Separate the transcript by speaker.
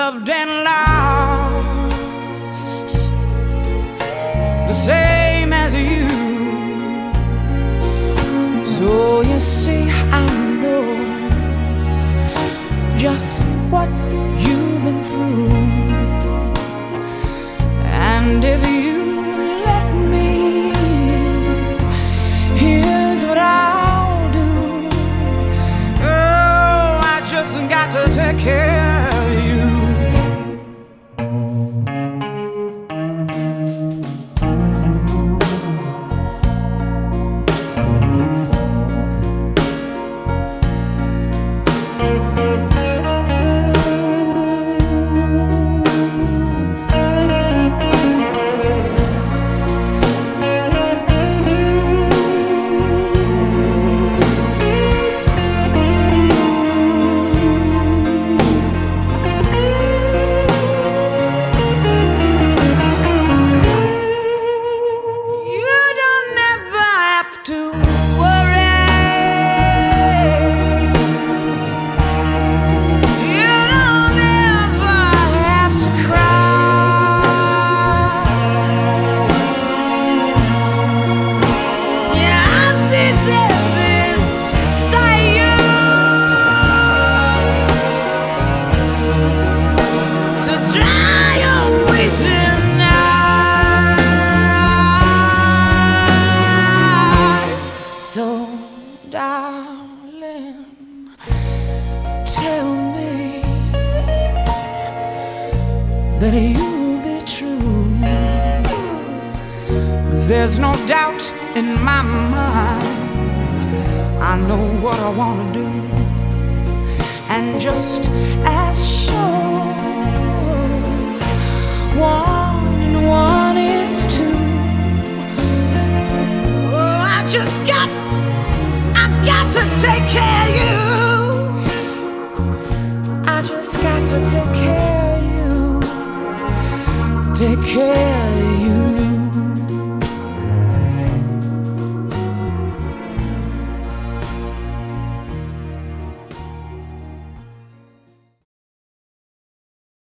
Speaker 1: loved and lost, the same as you. So you see, I know just what you've been through, and if you let me, here's what I'll do. Oh, I just got to take care of you. Darling, tell me that you'll be true, 'cause there's no doubt in my mind. I know what I want to do, and just as sure, one and one